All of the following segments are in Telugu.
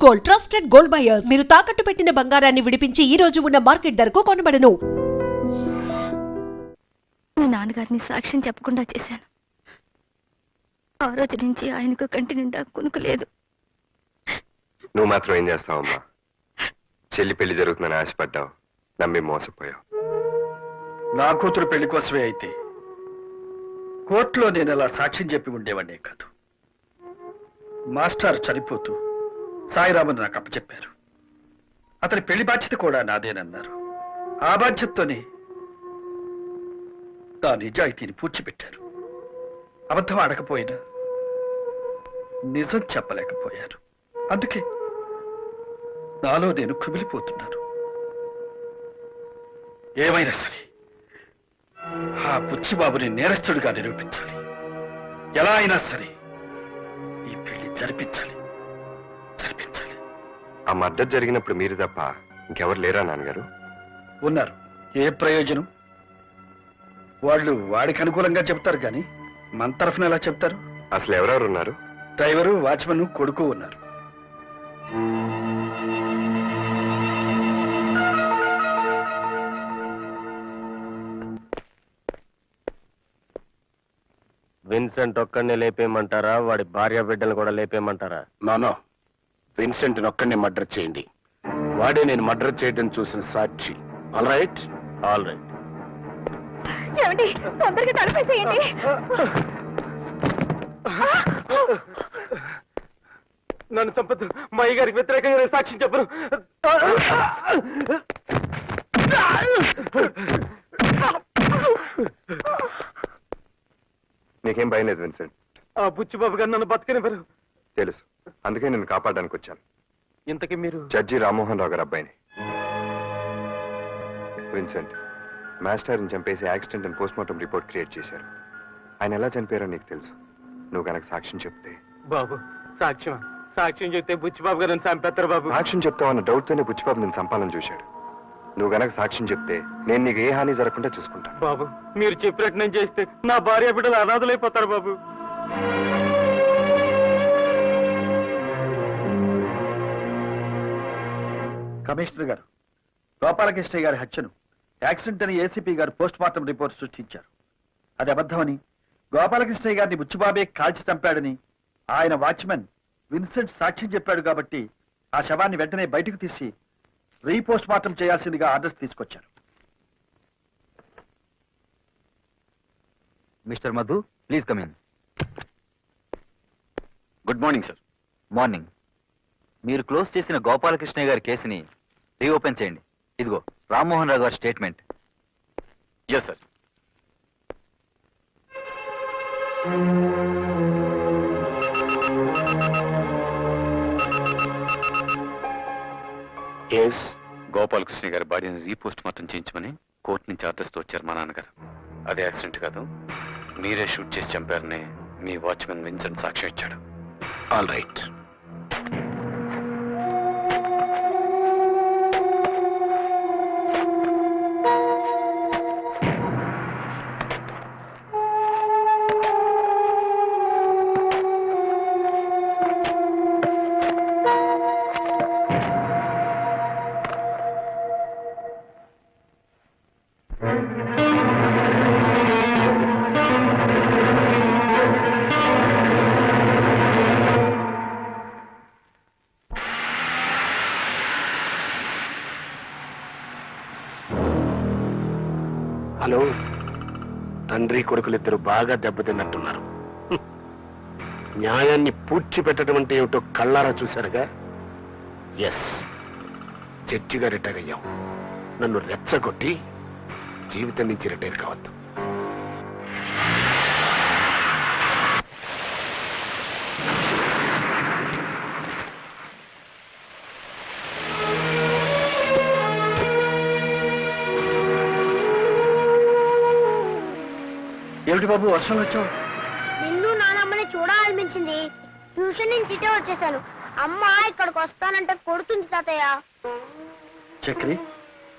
Gold, trusted gold buyers. మీరు తాకట్టు పెట్టిన బంగారాన్ని విడిపించి ఈ రోజు ఉన్న మార్కెట్ ధరకు కొనబడను. మీ నాన్నగారిని సాక్ష్యం చెప్పకుండా చేశాను. ఆ రోజు నుంచి ఆయనకు కంటి నిండా కునుకు లేదు. నువ్వు మాత్రం ఏం చేస్తావమ్మా? చెల్లి పెళ్లి జరుగుతుందని ఆశపడ్డావు, నమ్మి మోసపోయావు. నా కూతురు పెళ్లి కోసమే అయితే కోర్టులో నేను అలా సాక్ష్యం చెప్పి ఉండేవాడినే కాదు. మాస్టర్ చనిపోతూ సాయిరామన్ నాకు అప్పచెప్పారు. అతని పెళ్లి బాధ్యత కూడా నాదేనన్నారు. ఆ బాధ్యతతోనే నా నిజాయితీని పూడ్చిపెట్టారు. అబద్ధం ఆడకపోయినా నిజం చెప్పలేకపోయారు. అందుకే నాలో నేను కుమిలిపోతున్నాను. ఏమైనా సరే ఆ బుచ్చిబాబుని నేరస్తుడిగా నిరూపించాలి. ఎలా అయినా సరే ఈ పెళ్లి జరిపించాలి. ఆ మద్దతు జరిగినప్పుడు మీరు తప్ప ఇంకెవరు లేరా నాన్నగారు? ఉన్నారు. ఏ ప్రయోజనం? వాళ్ళు వాడికి అనుకూలంగా చెప్తారు కానీ మన తరఫున ఎలా చెప్తారు? అసలు ఎవరెవరు ఉన్నారు? డ్రైవరు, వాచ్మన్, కొడుకు ఉన్నారు. విన్సెంట్ ఒక్కడిని లేపేయమంటారా, వాడి భార్య బిడ్డలు కూడా లేపేయమంటారా? నో, విన్సెంట్ ఒక్కడిని మర్డర్ చేయండి. వాడే నేను మర్డర్ చేయడం చూసిన సాక్షి. All right. ఏమండి, తొందరగా తలపేసేయండి. నన్ను చంపదు. మా అయ్య గారికి వ్యతిరేకంగా నేను సాక్ష్యం చెప్పను. నీకేం భయం లేదు విన్సెంట్? ఆ బుచ్చిబాబు గారు నన్ను బతకనివ్వరు. తెలుసు, అందుకే నేను కాపాడడానికి వచ్చాను. ఇంతకీ మీరు? జడ్జి రామ్మోహన్ రావు గారు అబ్బాయిని. విన్సెంట్ మాస్టర్ని చంపేసి యాక్సిడెంట్ అని పోస్ట్మార్టం రిపోర్ట్ క్రియేట్ చేశారు. ఆయన ఎలా చనిపోయారో నీకు తెలుసు. నువ్వు కనుక సాక్ష్యం చెప్తే. బాబు, సాక్ష్యం చెప్తే బుచ్చిబాబు గారు చంపేస్తారు బాబు. సాక్ష్యం చెప్తావన్న డౌట్తోనే బుచ్చిబాబు నేను చంపాలని చూశాడు. నువ్వు గనక సాక్ష్యం చెప్తే నేను నీకు ఏ హాని జరగకుండా చూసుకుంటా. బాబు, మీరు చెప్పినట్టు నేను చేస్తే నా భార్య బిడ్డలు అనాథలైపోతారు బాబు. కమిషనర్ గారు, గోపాలకృష్ణ గారి హత్యను యాక్సిడెంట్ అని ఏసీపీ గారు పోస్ట్ మార్టం రిపోర్ట్ సృష్టించారు. అది అబద్ధమని, గోపాలకృష్ణ గారిని బుచ్చిబాబే కాల్చి చంపాడని ఆయన వాచ్మెన్ విన్సెంట్ సాక్ష్యం చెప్పాడు. కాబట్టి ఆ శవాన్ని వెంటనే బయటకు తీసి రీపోస్ట్ మార్టం చేయాల్సిందిగా ఆర్డర్స్ తీసుకొచ్చారు. Mister Madhu, please come in. Good morning sir. Morning. మీరు క్లోజ్ చేసిన గోపాలకృష్ణ గారి కేసుని రీఓపెన్ చేయండి. ఇదిగో రామ్మోహన్ రావు గారి statement. Yes sir. Yes, Gopalakrishna గారి బాడీని రీపోస్ట్ మార్టం చేయించమని కోర్టు నుంచి ఆర్డర్స్తో వచ్చారు మా నాన్నగారు. అది యాక్సిడెంట్ కాదు, మీరే షూట్ చేసి చంపారని మీ వాచ్మెన్ విన్సెంట్ సాక్ష్యం ఇచ్చాడు. All right. హలో, తండ్రి కొడుకులిద్దరు బాగా దెబ్బతిన్నట్టున్నారు. న్యాయాన్ని పూడ్చిపెట్టడం అంటే ఏమిటో కళ్ళారా చూశారుగా. ఎస్, జడ్జిగా రిటైర్ అయ్యాం. నన్ను రెచ్చగొట్టి జీవితం నుంచి రిటైర్ కావద్దు. ఏమిటి బాబు, వర్షం వచ్చావు? నిన్ను నానమ్మని చూడాలనిపించింది. ట్యూషన్ నుంచి ఇటే వచ్చేసాను. అమ్మ ఇక్కడికి వస్తానంటే కొడుతుంది తాతయ్య. చక్రి,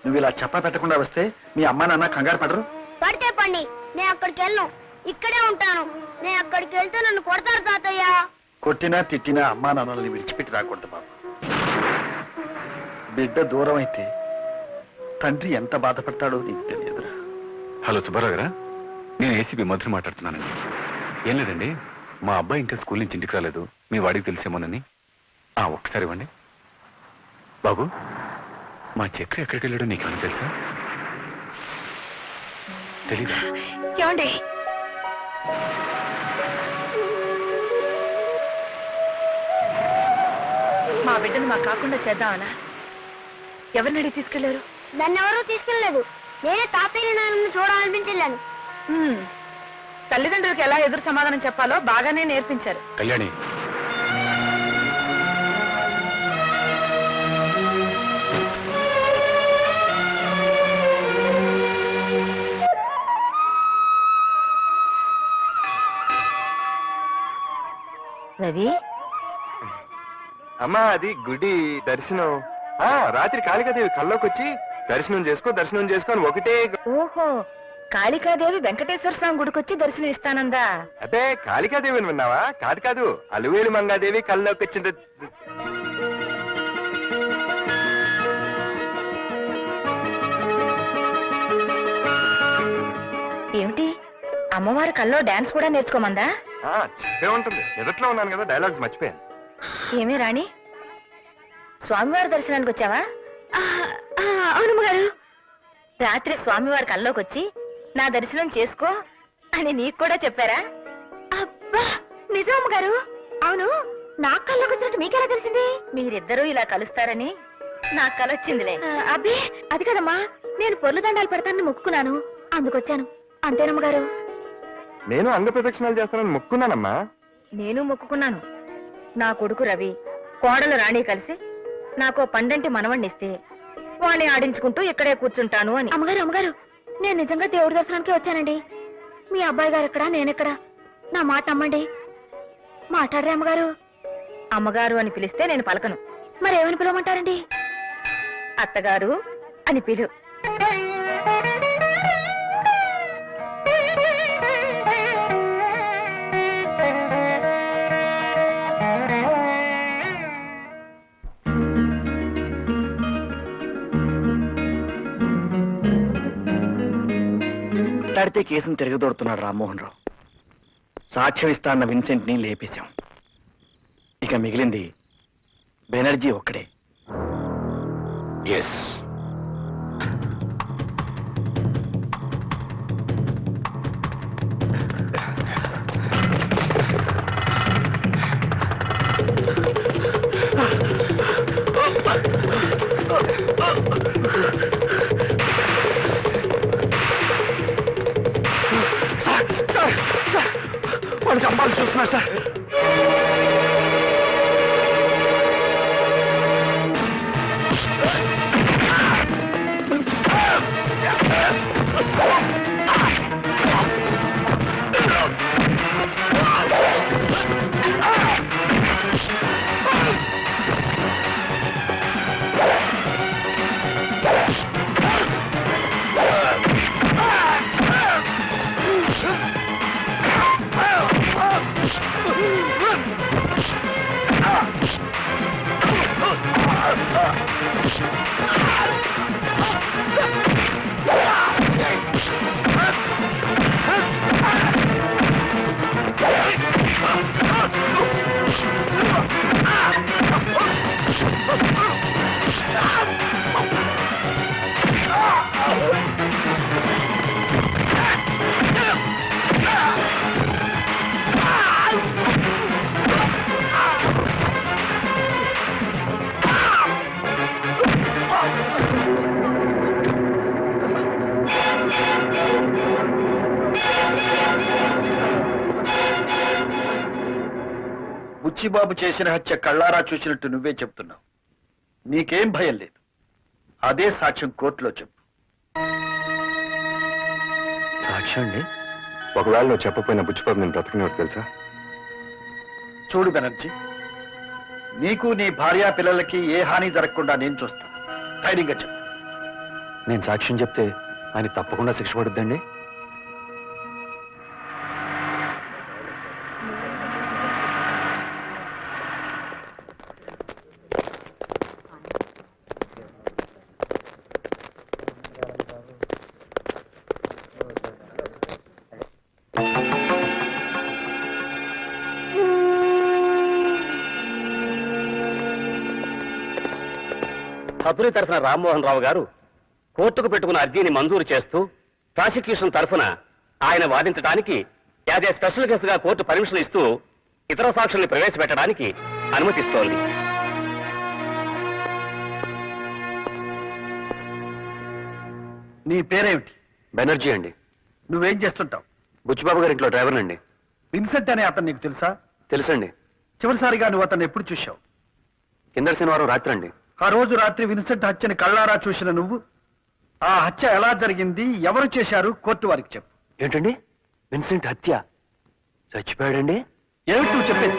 నువ్వు ఇలా చెప్పా పెట్టకుండా వస్తే మీ అమ్మా నాన్న కంగారు పడరు? పడితే పండి, నేను అక్కడికి వెళ్ళను, ఇక్కడే ఉంటాను. నేను అక్కడికి వెళ్తే నన్ను కొడతారు తాతయ్య. కొట్టినా తిట్టినా అమ్మా నాన్నల్ని విడిచిపెట్టి రాకూడదు బాబు. బిడ్డ దూరం అయితే తండ్రి ఎంత బాధపడతాడో నీకు తెలియదురా. హలో సుబ్బారావు గారా, నేను ఏసీపీ మధుర మాట్లాడుతున్నానండి. ఏం లేదండి, మా అబ్బాయి ఇంకా స్కూల్ నుంచి ఇంటికి రాలేదు, మీ వాడికి తెలిసేమోనని. ఒక్కసారి ఇవ్వండి. బాబు, మా చక్రి ఎక్కడికి వెళ్ళాడో నీకేమైనా తెలుసా? తెలీదా? ఏమండి మా బిడ్డను మాకు కాకుండా చేద్దామనా? ఎవరిని అడిగి తీసుకెళ్లారు? దాన్ని ఎవరూ తీసుకెళ్ళలేదు. నేనే తాతయ్య నాన్నని చూడాలనిపించలేను. తల్లిదండ్రులకు ఎలా ఎదురు సమాధానం చెప్పాలో బాగానే నేర్పించారు. కళ్యాణి, రవి, అమ్మా అది గుడి దర్శనం. రాత్రి కాళికాదేవి కల్లోకి వచ్చి దర్శనం చేసుకో అని ఒకటే. ఓహో, కాళికాదేవి వెంకటేశ్వర స్వామి గుడికొచ్చి దర్శనం ఇస్తానందా? అదే కాళికాదేవిని విన్నావా? కాదు, అలువేలు మంగాదేవి కల్లోకి వచ్చింది. ఏమిటి, అమ్మవారి కల్లో డాన్స్ కూడా నేర్చుకోమందా? చెప్పే ఉంటుంది. నిదట్లో ఉన్నాను కదా, డైలాగ్స్ మర్చిపోయాను. ఏమే రాణి, స్వామివారి దర్శనానికి వచ్చావా? అవునమ్మగారు. రాత్రి స్వామివారి కల్లోకి వచ్చి నా దర్శనం చేసుకో అని నీకు కూడా చెప్పారా? అబ్బా, నిజం అమ్మగారు. అవును, నా కల్లోకి వచ్చినట్టు మీకెలా తెలిసింది? మీరిద్దరూ ఇలా కలుస్తారని నాకు కల వచ్చిందిలే. అబ్బే, అది కదమ్మా, నేను పొర్లు దండాలు పెడతానని మొక్కుకున్నాను, అందుకొచ్చాను. అంతేనమ్మగారు. నేను అంగ ప్రదక్షిణాలు చేస్తానని మొక్కున్నానమ్మా. నేను మొక్కుకున్నాను. నా కొడుకు రవి, కోడలు రాణి కలిసి నాకు పండంటి మనవణ్ణిస్తే వాణ్ణి ఆడించుకుంటూ ఇక్కడే కూర్చుంటాను అని. అమ్మగారు, నేను నిజంగా దేవుడి దర్శనానికి వచ్చానండి. మీ అబ్బాయి గారు ఎక్కడా, నేనెక్కడా? నా మాట నమ్మండి. మాట్లాడరే అమ్మగారు. అమ్మగారు అని పిలిస్తే నేను పలకను. మరేమని పిలవమంటారండి? అత్తగారు అని పిలు. మాట్లాడితే కేసును తిరగదోడుతున్నాడు రామ్మోహన్ రావు. సాక్ష్యం ఇస్తా అన్న విన్సెంట్ ని లేపేశాం. ఇక మిగిలింది బెనర్జీ ఒక్కడే. ఎస్, వాడు చంపాలని చూస్తున్నారు సార్. బుచ్చిబాబు చేసిన హత్య కళ్ళారా చూసినట్టు నువ్వే చెప్తున్నావు. నీకేం భయం లేదు. అదే సాక్ష్యం కోర్టులో చెప్పు. సాక్ష్యం అండి? ఒకవేళ నువ్వు చెప్పపోయిన బుచ్చిబాబు నేను బ్రతకనివాడు తెలుసా? చూడు బెనర్జీ, నీకు నీ భార్యా పిల్లలకి ఏ హాని జరగకుండా నేను చూస్తాను. ధైర్యంగా చెప్పు. నేను సాక్ష్యం చెప్తే ఆయన తప్పకుండా శిక్ష పడుద్దండి. హతుని తరఫున రామ్మోహన్ రావు గారు కోర్టుకు పెట్టుకున్న అర్జీని మంజూరు చేస్తూ ప్రాసిక్యూషన్ తరఫున ఆయన వాదించడానికి యాజ్ ఏ స్పెషల్ కేసుగా కోర్టు పర్మిషన్ ఇస్తూ ఇతర సాక్షుల్ని ప్రవేశపెట్టడానికి అనుమతిస్తోంది. నీ పేరేమిటి? బెనర్జీ అండి. నువ్వేం చేస్తుంటావు? బుచ్చిబాబు గారి ఇంట్లో డ్రైవర్ అండి. విన్సెంట్ అనే అతను నీకు తెలుసా? తెలుసండి. చివరిసారిగా నువ్వు అతను ఎప్పుడు చూశావు? కింద శనివారం రాత్రి అండి. ఆ రోజు రాత్రి విన్సెంట్ హత్యని కళ్ళారా చూసిన నువ్వు ఆ హత్య ఎలా జరిగింది, ఎవరు చేశారు, కోర్టు వారికి చెప్పు. ఏంటండి? విన్సెంట్ హత్య? చచ్చిపోయాడండి? ఏమిటి నువ్వు చెప్పేది?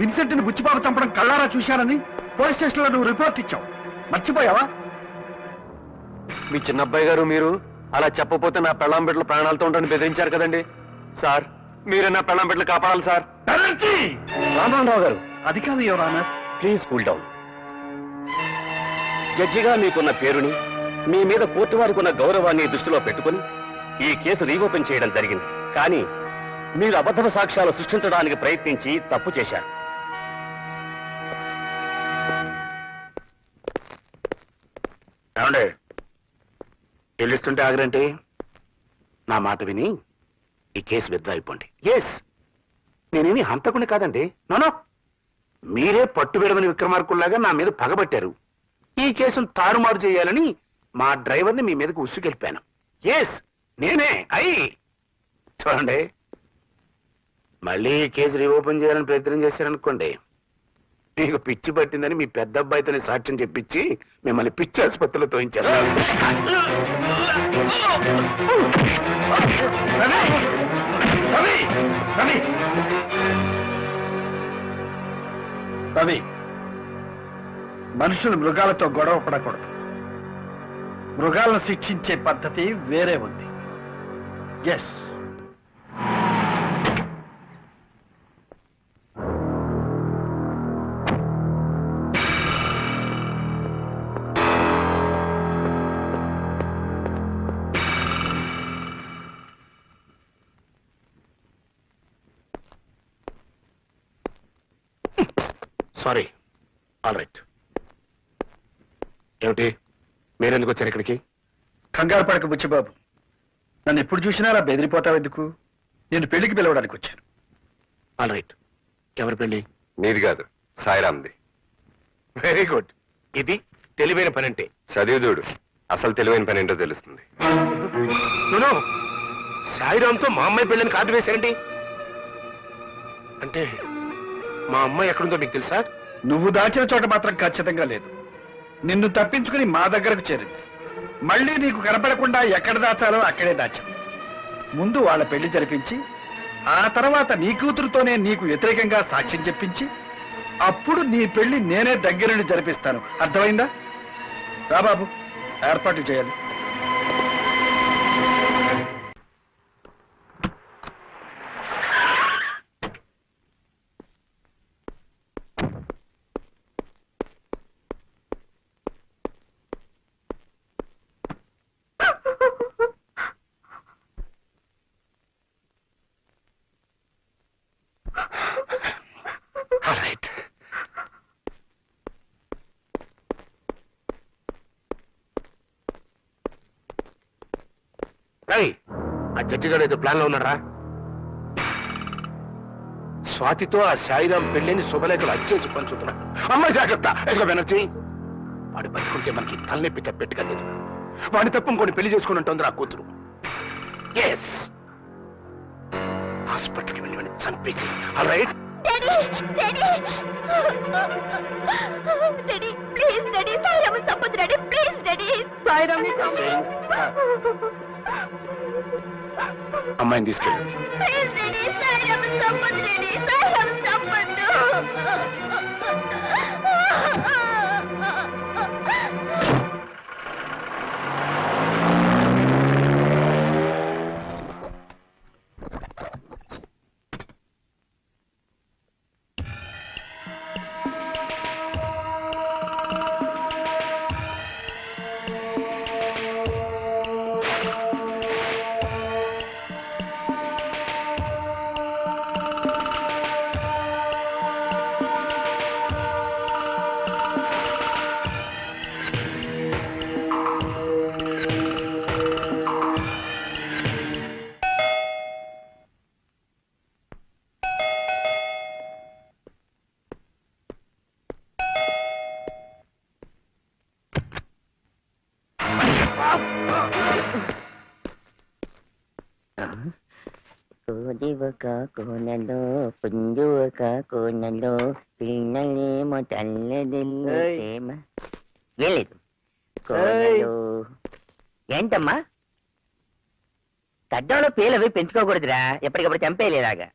విన్సెంట్ ని బుచ్చిబాబు చంపడం కళ్ళారా చూశానని పోలీస్ స్టేషన్ లో నువ్వు రిపోర్ట్ ఇచ్చావు. మర్చిపోయావా? మీ చిన్నబ్బాయి గారు మీరు అలా చెప్పపోతే నా పెళ్ళాం బిడ్డలు ప్రాణాలతో ఉంటాను బెదిరించారు కదండి. సార్ మీరే నా పెళ్ళాం బిడ్డలు కాపాడాలి సార్. రామ్మోహన్ రావు గారు, అది కాదు your honour. Please cool down. జడ్జిగా మీకున్న పేరుని, మీ మీద కోర్టు వారికి ఉన్న గౌరవాన్ని దృష్టిలో పెట్టుకుని ఈ కేసు రీఓపెన్ చేయడం జరిగింది. కానీ మీరు అబద్ధ సాక్ష్యాలు సృష్టించడానికి ప్రయత్నించి తప్పు చేశారు. ఏమండే చెల్లిస్తుంటే ఆగరంటే? నా మాట విని ఈ కేసు విత్డ్రా అయిపోండి. ఎస్, నేనేమి హంతకుని కాదండి. నోనో, మీరే పట్టు విడమని విక్రమార్కుల్లాగా నా మీద పగబట్టారు. ఈ కేసును తారుమారు చేయాలని మా డ్రైవర్ని మీ మీదకు ఉసుకెళ్ళిపాను. ఎస్, నేనే. చూడండి, మళ్ళీ ఈ కేసు రీఓపెన్ చేయాలని ప్రయత్నం చేశారనుకోండి, మీకు పిచ్చి పట్టిందని మీ పెద్ద అబ్బాయితోనే సాక్ష్యం చెప్పించి మిమ్మల్ని పిచ్చి ఆసుపత్రిలో తోయించారు. రవి, మనుషులు మృగాలతో గొడవ పడకూడదు. మృగాలను శిక్షించే పద్ధతి వేరే ఉంది. Yes, sorry. All right. ఏమిటి, మీరెందుకు వచ్చారు ఇక్కడికి? కంగారు పడక బుచ్చిబాబు. నన్ను ఎప్పుడు చూసినా అలా బెదిరిపోతావు ఎందుకు? నేను పెళ్లికి పిలవడానికి వచ్చాను. All right. ఎవరి పెళ్లి? నీది కాదు, సాయిరామ్ది. Very good. ఇది తెలివైన పని అంటే. చదివి చూడు, అసలు తెలివైన పని ఏంటో తెలుస్తుంది. నో, సాయిరామ్తో మా అమ్మాయి పెళ్ళని కార్డు వేశారండి. అంటే మా అమ్మాయి ఎక్కడుందో మీకు తెలుసా? నువ్వు దాచిన చోట మాత్రం ఖచ్చితంగా లేదు. నిన్ను తప్పించుకుని మా దగ్గరకు చేరింది. మళ్ళీ నీకు కనపడకుండా ఎక్కడ దాచాలో అక్కడే దాచాం. ముందు వాళ్ళ పెళ్లి జరిపించి, ఆ తర్వాత నీ కూతురుతోనే నీకు వ్యతిరేకంగా సాక్ష్యం చెప్పించి, అప్పుడు నీ పెళ్లి నేనే దగ్గరుండి జరిపిస్తాను. అర్థమైందా? రా బాబు, ఏర్పాటు చేయాలి. ఆ జడ్జి గారు ఏదో ప్లాన్ లో ఉన్నారా? స్వాతితో ఆ సాయిరాం పెళ్లిని శుభలేఖలు అచ్చేసి పంచుతున్నాడు. అమ్మాయి జాగ్రత్త. ఎదుగు బెనర్జీ, వాడు బతుకుంటే మనకి తలనొప్పి తప్పెట్టుగా లేదు. వాడిని తప్ప ఇంకొని పెళ్లి చేసుకుని ఉంటుంది ఆ కూతురు. ఎస్, హాస్పిటల్కి వెళ్ళి వాడిని చంపేసి. All right. Please daddy, Sairam చంపొద్దు డాడీ, ప్లీజ్ డాడీ. సాయిరామ్ అమ్మాయిని తీసుకెళ్ళి. ప్లీజ్ డాడీ, సాయిరామ్ చంపొద్దు డాడీ, సాయిరామ్ చంపొద్దు. ఒక కోనలో పుంజు ఒక కోనలో పిల్లలేమో తల్లదిల్లు ప్రేమ. ఏం లేదు కోనలో. ఏంటమ్మా గడ్డంలో పేలు అవి పెంచుకోకూడదురా, ఎప్పటికప్పుడు చంపేయలేదాగా.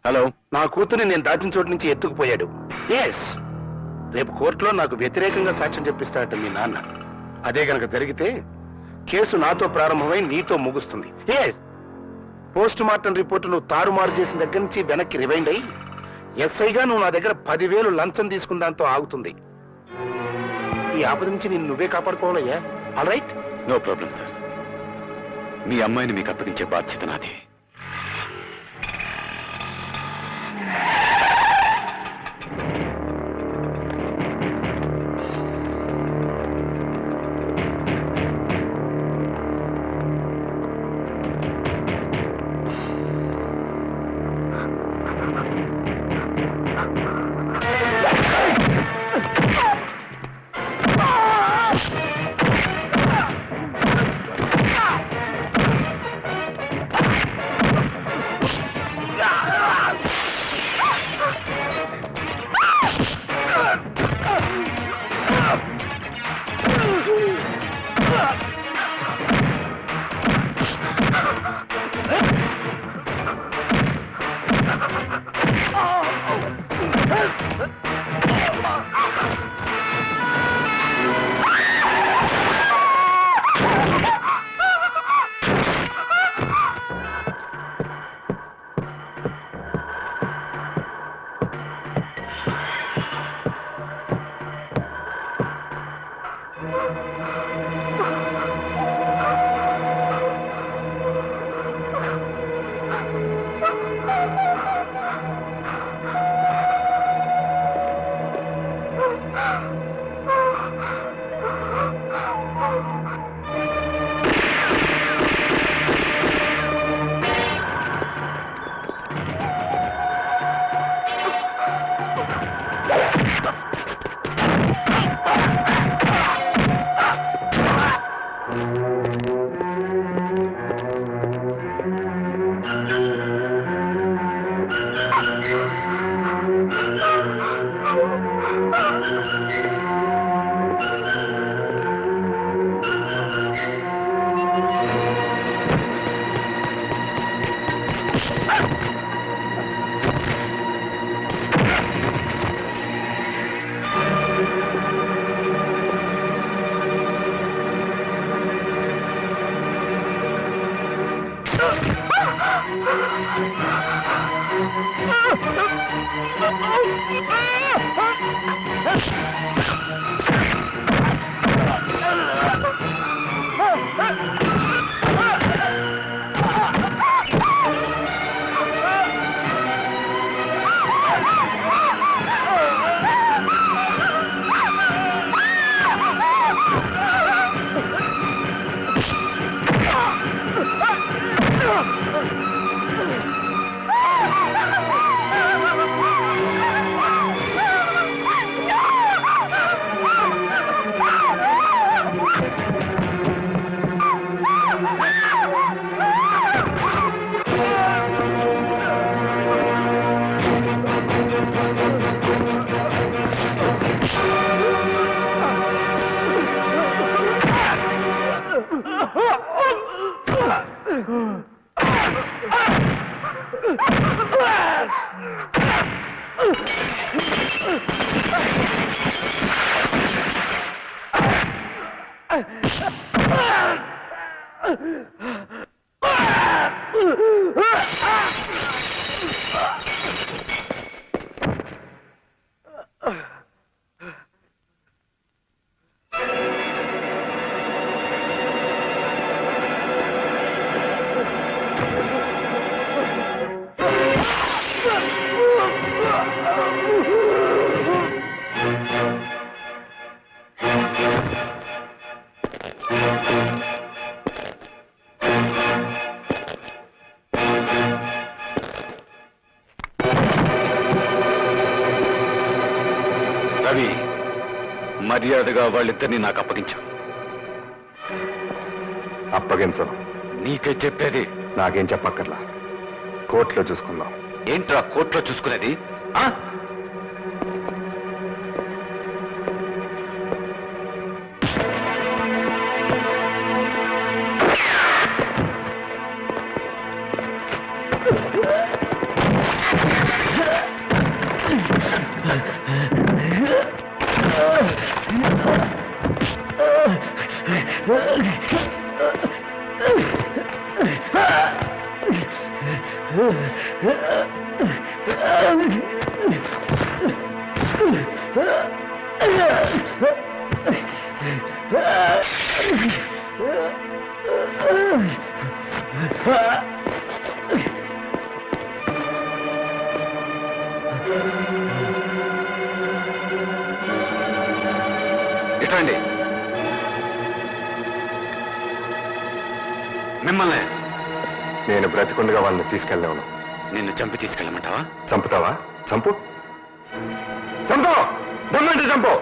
హలో, నా కూతుర్ని నేను దాచిన చోటు నుంచి ఎత్తుకుపోయాడు. ఎస్, రేపు కోర్టులో నాకు వ్యతిరేకంగా సాక్ష్యం చెప్పిస్తాడట మీ నాన్న. అదే గనక జరిగితే కేసు నాతో ప్రారంభమై నీతో ముగుస్తుంది. ఎస్, పోస్ట్ మార్టం రిపోర్టు నువ్వు తారుమారు చేసిన దగ్గర నుంచి వెనక్కి రివైండ్ అయ్యి ఎస్ఐగా నువ్వు నా దగ్గర 10,000 లంచం తీసుకున్న దాంతో ఆగుతుంది. ఈ ఆపద నుంచి నేను నువ్వే కాపాడుకోవాలయ్యా. All right? No problem sir. మీ అమ్మాయిని మీకు అప్పగించే బాధ్యత నాది. మర్యాదగా వాళ్ళిద్దరినీ నాకు అప్పగించు. అప్పగించను. నీకే చెప్పేది. నాకేం చెప్పక్కర్లా, కోర్టులో చూసుకుందాం. ఏంట్రా కోర్టులో చూసుకునేది? ఆ? ఇటండి. మిమ్మల్ని నేను బ్రతికుండగా వాళ్ళని తీసుకెళ్ళలేను. నిన్ను చంపి తీసుకెళ్ళమంటావా? చంపుతావా? చంపు, చంపు, దమ్మంటే చంపు.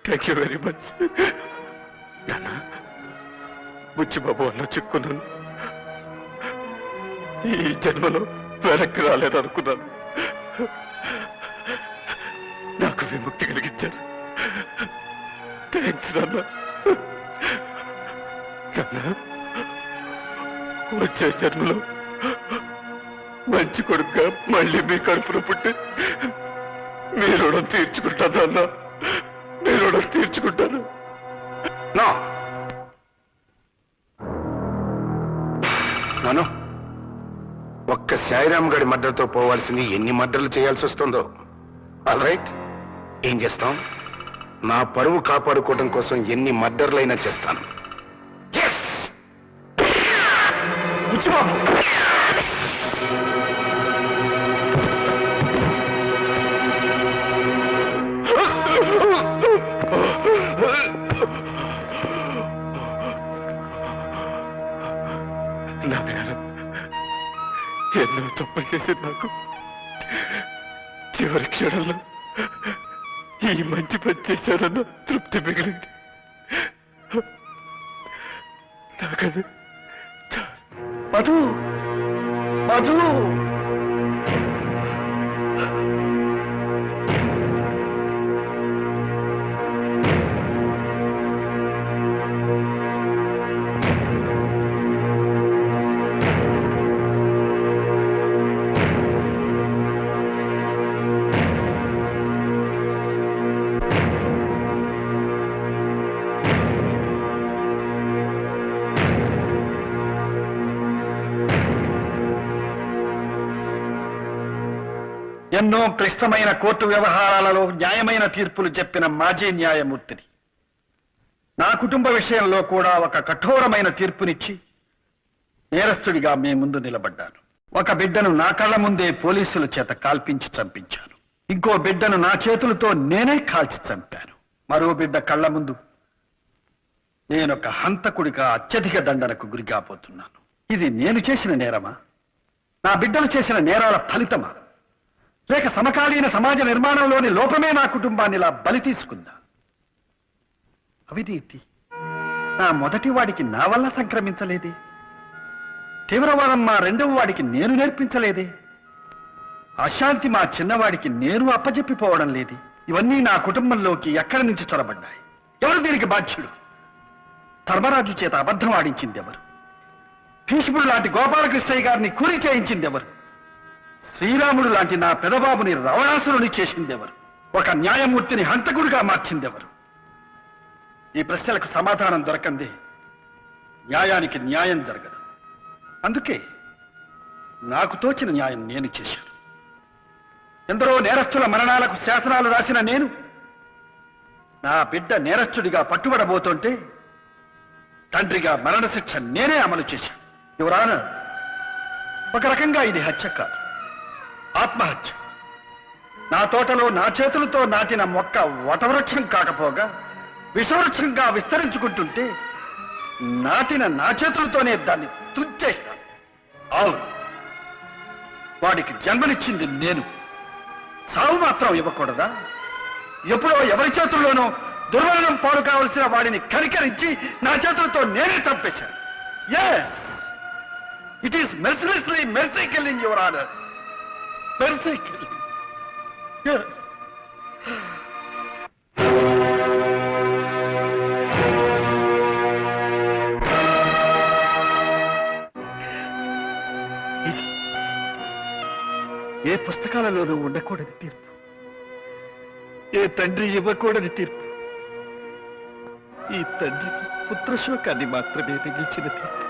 థ్యాంక్ యూ వెరీ మచ్ నాన్న. బుచ్చిబాబు అన్న చిక్కున్నాను. ఈ జన్మలో వెనక్కి రాలేదనుకున్నాను. నాకు విముక్తి కలిగించారు. థ్యాంక్స్ నాన్న. వచ్చే జన్మలో మంచి కొడుకుగా మళ్ళీ మీ కడుపున పుట్టి మీ రుణం తీర్చుకుంటాను అన్న. మీ రుణం తీర్చుకుంటాను. నాను, ఒక్క సాయిరామ్ గడి మర్డర్తో పోవాల్సింది ఎన్ని మర్డర్లు చేయాల్సి వస్తుందో. ఆల్ రైట్, ఏం చేస్తాం? నా పరువు కాపాడుకోవడం కోసం ఎన్ని మర్డర్లైనా చేస్తాను. బుచ్చిబాబు, ఎన్నో తప్పులు చేసింది నాకు. చివరి క్షణంలో ఈ మంచి పని చేశానన్న తృప్తి మిగిలింది. నాకది మధు, మధు, ఎన్నో క్లిష్టమైన కోర్టు వ్యవహారాలలో న్యాయమైన తీర్పులు చెప్పిన మాజీ న్యాయమూర్తిని. నా కుటుంబ విషయంలో కూడా ఒక కఠోరమైన తీర్పునిచ్చి నేరస్తుడిగా మీ ముందు నిలబడ్డాను. ఒక బిడ్డను నా కళ్ళ ముందే పోలీసుల చేత కాల్పించి చంపించాను. ఇంకో బిడ్డను నా చేతులతో నేనే కాల్చి చంపాను. మరో బిడ్డ కళ్ళ ముందు నేనొక హంతకుడిగా అత్యధిక దండనకు గురికాపోతున్నాను. ఇది నేను చేసిన నేరమా? నా బిడ్డలు చేసిన నేరాల ఫలితమా? లేక సమకాలీన సమాజ నిర్మాణంలోని లోపమే నా కుటుంబాన్ని ఇలా బలి తీసుకుందా? అవినీతి నా మొదటి వాడికి నా వల్ల సంక్రమించలేదే. తీవ్రవాదం మా రెండవ వాడికి నేను నేర్పించలేదే. అశాంతి మా చిన్నవాడికి నేను అప్పజెప్పిపోవడం లేదే. ఇవన్నీ నా కుటుంబంలోకి ఎక్కడి నుంచి చొరబడ్డాయి? ఎవరు దీనికి బాధ్యుడు? ధర్మరాజు చేత అబద్ధం ఆడించింది ఎవరు? భీష్ముడు లాంటి గోపాలకృష్ణయ్య గారిని కూలి చేయించింది ఎవరు? శ్రీరాముడు లాంటి నా పెదబాబుని రావణాసురుని చేసిందెవరు? ఒక న్యాయమూర్తిని హంతకుడిగా మార్చిందెవరు? ఈ ప్రశ్నలకు సమాధానం దొరకందే న్యాయానికి న్యాయం జరగదు. అందుకే నాకు తోచిన న్యాయం నేను చేశాను. ఎందరో నేరస్తుల మరణాలకు శాసనాలు రాసిన నేను నా బిడ్డ నేరస్తుడిగా పట్టుబడబోతుంటే తండ్రిగా మరణశిక్ష నేనే అమలు చేశాను. యువరానా, ఒక రకంగా ఇది హత్య కాదు, ఆత్మహత్య. నా తోటలో నా చేతులతో నాటిన మొక్క వటవృక్షం కాకపోగా విషవృక్షంగా విస్తరించుకుంటుంటే నాటిన నా చేతులతోనే దాన్ని తుంచేశాను. అవును, వాడికి జన్మనిచ్చింది నేను. సావు మాత్రం ఇవ్వకూడదా? ఎప్పుడో ఎవరి చేతుల్లోనో దుర్మరణం పాలు కావలసిన వాడిని కనికరించి నా చేతులతో నేనే చంపేశాను. Yes, it is mercilessly mercy killing, your honour. Mercy killing. Yes. ఏ పుస్తకాలలోనూ ఉండకూడని తీర్పు, ఏ తండ్రి ఇవ్వకూడని తీర్పు, ఈ తండ్రికి పుత్రశోకాన్ని మాత్రమే మిగిల్చిన తీర్పు.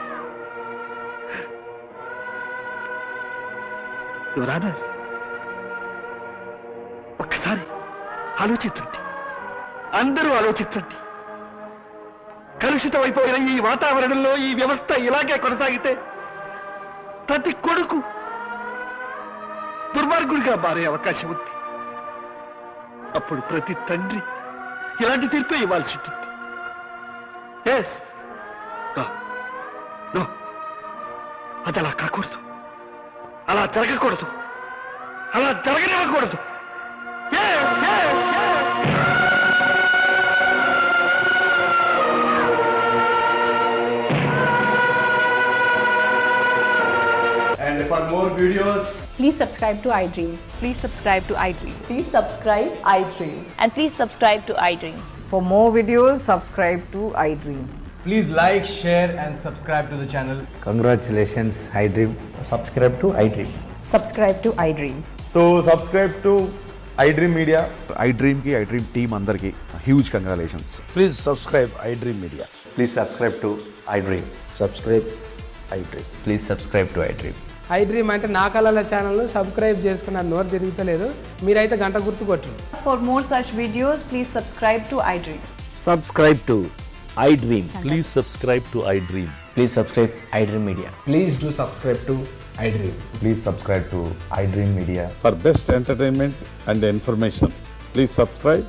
యువరానా, ఒక్కసారి ఆలోచించండి, అందరూ ఆలోచించండి. కలుషితమైపోయిన ఈ వాతావరణంలో ఈ వ్యవస్థ ఇలాగే కొనసాగితే ప్రతి కొడుకు దుర్మార్గుడిగా మారే అవకాశం ఉంది. అప్పుడు ప్రతి తండ్రి ఇలాంటి తీర్పే ఇవ్వాల్సి ఉంటుంది. ఎస్, నో, అది అలా కాకూడదు, అలా జరగకూడదు, అలా జరగనివ్వకూడదు. Yes, yes, yes. And for more videos, please subscribe to iDream. Please subscribe to iDream. Please subscribe iDream. And please subscribe to iDream. For more videos, subscribe to iDream. please like, share and subscribe to the channel. Congratulations, iDream. Subscribe to iDream. Subscribe to iDream. So subscribe to iDream Media. iDream ki iDream team andarki huge congratulations. Please subscribe iDream Media. Please subscribe to iDream. Subscribe iDream. Please subscribe to iDream. iDream అంటే నా కళల ఛానల్ను సబ్స్క్రైబ్ చేసుకున్న నోరు తిరుగుతలేదు, మీరైతే గంట గుర్తు కొట్టండి. For more such videos, please subscribe to iDream. Subscribe to iDream. Please subscribe to iDream. Please subscribe iDream Media. Please do subscribe to iDream. Please subscribe to iDream Media. For best entertainment and information, please subscribe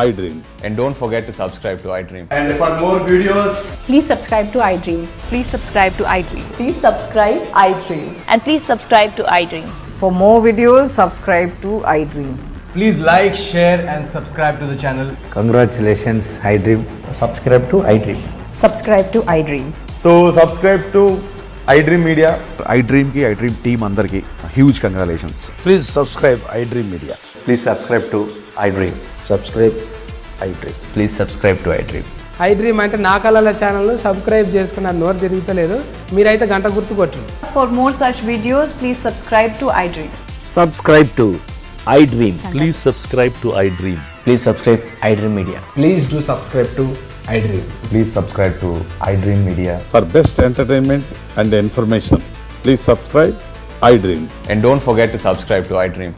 iDream. And don't forget to subscribe to iDream. And for more videos, Please subscribe to iDream. Please subscribe to iDream. Please subscribe iDream. And please subscribe to iDream. For more videos, subscribe to iDream. please like, share and subscribe to the channel. Congratulations, iDream. Subscribe to iDream. Subscribe to iDream. So subscribe to iDream Media. iDream ki iDream team andarki huge congratulations. Please subscribe iDream Media. Please subscribe to iDream. Subscribe iDream. Please subscribe to iDream. iDream అంటే నా కళల ఛానల్ను సబ్స్క్రైబ్ చేసుకున్న నోరు తిరుగుతలేదు, మీరైతే గంట గుర్తు కొట్టండి. For more such videos, please subscribe to iDream. Subscribe to iDream. Please subscribe to iDream. Please subscribe iDream Media. Please do subscribe to iDream. Please subscribe to iDream Media. For best entertainment and information, please subscribe iDream. And don't forget to subscribe to iDream.